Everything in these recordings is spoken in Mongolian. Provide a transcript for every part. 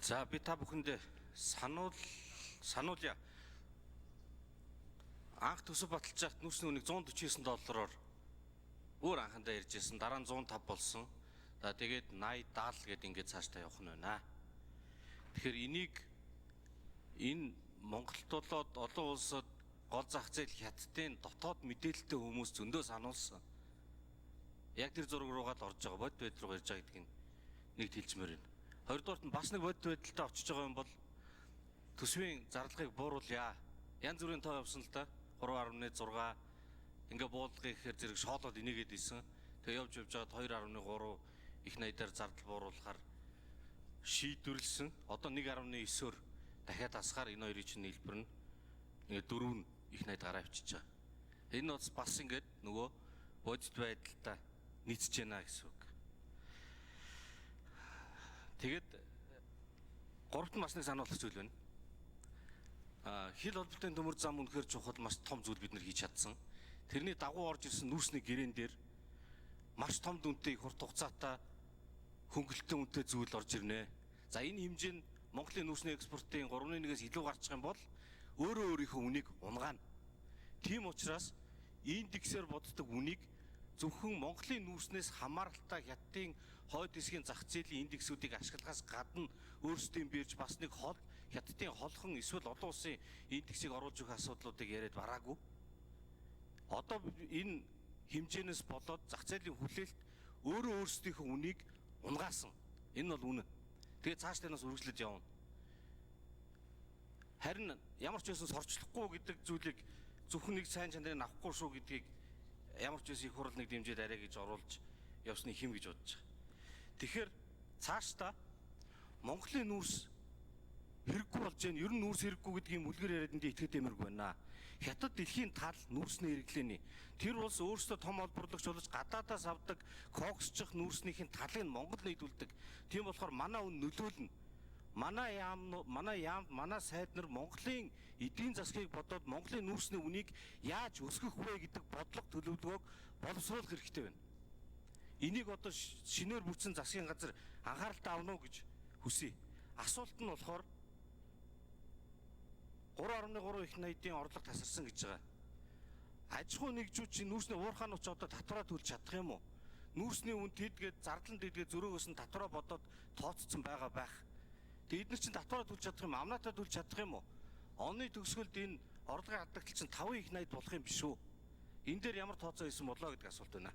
За би та бүхэнд сануулъя. Анх төсөв баталж байхад нүүрсний үнийг $149 өөр анхандаа ярьжсэн. Дараа нь 105 болсон. За тэгээд 80 70 гэд ингээд цаашдаа явах нь байна. Тэгэхээр энэ Монголд болоод олон улсад гол зах зээл хятадын дотоод мэдээлэлтэй хүмүүс зөндөө сануулсан. Яг тэр зураг руугаа л орж байгаа, бод байдал руу ирж байгаа гэдгийг нэгт хэлжмээр байна. Хоёрдугаарт нь бас нэг бод байдалтай очиж байгаа юм бол төсвийн зарлагыг бууруулъя. Янз бүрийн тоо явсан л да. 3.6 ингээ буулгах гэхээр зэрэг шоолоод инегээд исэн. Тэгээ явж байгаад 2.3 их найдаар зардал бууруулахаар шийдвэрлсэн. Одоо 1.9-оор дахиад асахаар энэ хоёрын чинь нийлбэр нь ингээ 4 их найд гараа авчиж байгаа. Энэ бас ингээд нөгөө бодит байдалтай нийцэж байна гэсэн үг. Тэгээд гуравт бас нэг сануулгах зүйл байна. Хил холбоотой төмөр зам үнэхээр чухал, маш том зүйл бид нар хийж чадсан. Тэрний дагуу орж ирсэн нүүрсний гэрээн дээр маш том дүнтэй их урт хугацаатай хөнгөлөлттэй үнэтэй зүйл орж ирнэ. За энэ хэмжээ нь Монголын нүүрсний экспортын 3.1-ээс илүү гарчих юм бол өөрөө өөрийнхөө үнийг унгаана. Тийм учраас индексээр боддог үнийг зөвхөн Монголын нүүрснээс хамааралтай хятадын хойд хэсгийн зах зээлийн индексүүдийг ашиглахаас гадна өөрсдийн бирж бас нэг хятадын холхон эсвэл олон улсын индексийг оруулж өгөх асуудлуудыг яриад бараагүй. Одоо энэ хэмжээнээс болоод зах зээлийн хүлээлт өөрөө өөрсдийнхөө үнийг унгаасан. Энэ бол үнэ. Тэгээ цаашдаас үргэлжлэж явна. Харин ямар ч байсан сорчлохгүй гэдэг зүйлийг зөвхөн нэг сайн чанарыг авахгүй шүү гэдгийг ямар ч байсан их хурл нэг дэмжээд арай гэж оруулж явсны хэм гэж бодож байгаа. Тэгэхээр цаашдаа Монголын нүүрс хэрэггүй болж байна. Ер нь нүүрс хэрэггүй гэдгийг мүлгэр яриад энд итгэхэд ямаргүй байна. Хятад дэлхийн тал нүүрсний хэрэглээний тэр улс өөрсдөө том олборлогч болж гадаадаас авдаг коксчих нүүрснийхин талыг Монгол нийлүүлдэг. Тийм болохоор манай үн нөлөөлнө. Манай сайд нар Монголын эдийн засгийг бодоод Монголын нүүрсний үнийг яаж өсгөх вэ гэдэг бодлого төлөвлөгөөг боловсруулах хэрэгтэй байна. Энийг одоо шинээр бүрдсэн засгийн газар анхааралтай авна уу гэж хүсье. Асуулт нь болохоор 3.3 их найдын орлого тасарсан гэж байгаа. Аж ахуй нэгжүүд чинь нүүрсний уурхаанууч одоо татвараа төлж чадах юм уу? Нүүрсний үн тэдгээд зардлан тэдгээд зөрөөгөөс нь татвараа бодоод тооцсон байгаа байх. Тэгээд эдгээр чинь татвараа төлж чадах юм, амнаатаа төлж чадах юм уу? Оны төгсгөлд энэ орлогын алдагтал чинь 5 их найд болох юм биш үү? Энэ дээр ямар тооцоо хийсэн болоо гэдэг асуулт байна.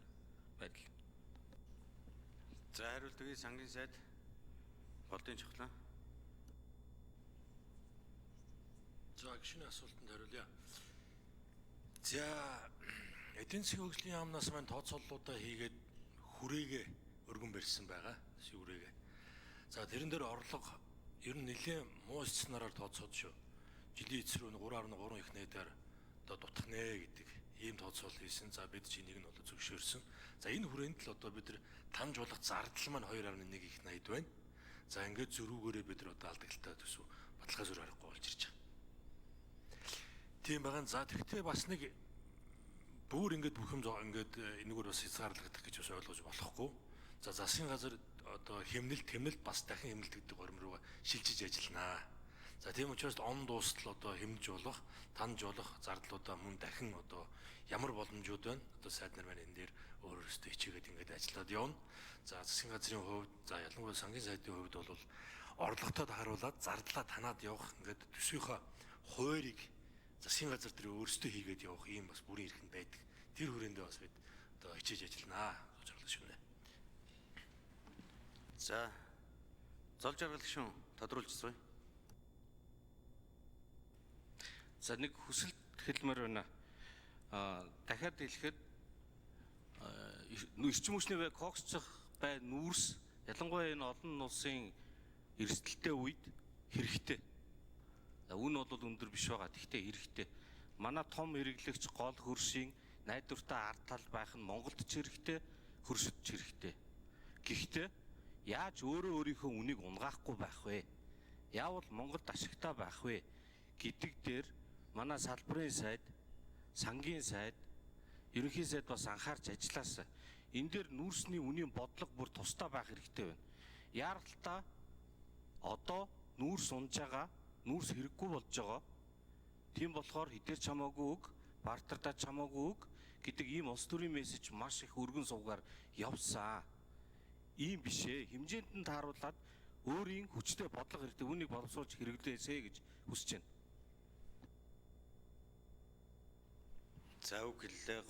Байдал. За хариулт өгье сангийн сайд Голдын чухлаа. За гişүний асуултанд хариулъя. За эдийн засгийн хөгжлийн яамнаас маань тооцооллуудаа хийгээд хүрээгээ өргөн барьсан байгаа. Сүрээгээ. За тэрэн дээр орлого ер нь нэлээд муу сценараар тооцоод шүү. Жилийн эцрүү 3.3 их найдаар одоо дутах нэ гэдэг ийм тооцоол хийсэн. За бид чи нэг нь бол зөвшөөрсөн. За энэ хүрээнд л одоо бид нар танж болох зардал маань 2.1 их найд байна. За ингээд зөрүүгээрээ бид нар одоо алдагталтай төсөв баталгаа зөрүү харахгүй болж ирж байгаа. Тийм байгаа. За тэгвэл бас нэг бүр ингээд бүх юм ингээд энэгээр бас хязгаарлагдах гэж бас ойлгож болохгүй. За засгийн газар одоо хэмнэлт бас дахин хэмнэлт гэдэг горим руугаа шилжиж ажилланаа. За тийм учраас он дуустал одоо хэмнэж болох, таньж болох зардлуудаа мөн дахин одоо ямар боломжууд байна? Одоо сайд нар маань энэ дээр өөрөөсөө хичээгээд ингээд ажиллаад явна. За засгийн газрын хувьд, за ялангуяа сангийн сайдын хувьд бол орлоготой харуулад зардлаа танаад явах ингээд төсвийнхөө хойрыг засгийн газар дээр өөрөөсөө хийгээд явах ийм бас бүрийн эрхэнд байдаг. Тэр хүрээндээ бас бид одоо хичээж ажилланаа гэж бодлоо шүү нэ. За зол жаргал гишүүн тодруулжсгүй. За нэг хүсэлт хэлмээр байна. Дахиад хэлэхэд эрчим хүчний бай коксчих бай нүүрс ялангуяа энэ олон улсын эрсдэлтэй үед хэрэгтэй. Үн бол өндөр биш байгаа. Тэгтээ хэрэгтэй. Манай том хэрэглэгч гол хөршийн найдвартай ард тал байх нь Монголд ч хэрэгтэй, хөршид ч хэрэгтэй. Гэхдээ яаж өөрөө өөрийнхөө үнийг унгаахгүй байх вэ? Яавал Монголд ашигтай байх вэ гэдэг дээр манай салбарын сайд, сангийн сайд, ерөнхий сайд бас анхаарч ажилласаа. Энэ дээр нүүрсний үнийн бодлого бүр тусдаа байх хэрэгтэй байна. Яаралтаа одоо нүүрс унж байгаа, нүүрс хэрэггүй болж байгаа. Тийм болохоор хідээр чамаагүй өг, бартардаа чамаагүй өг гэдэг ийм улс төрийн мессеж маш их өргөн сувгаар явсан. Ийм биш ээ. Хэмжээнд нь тааруулаад өөрийн хүчтэй бодлого хэрэгтэй. Үүнийг боловсруулж хэрэглээсэй гэж хүсэж байна. За үг хэллээ.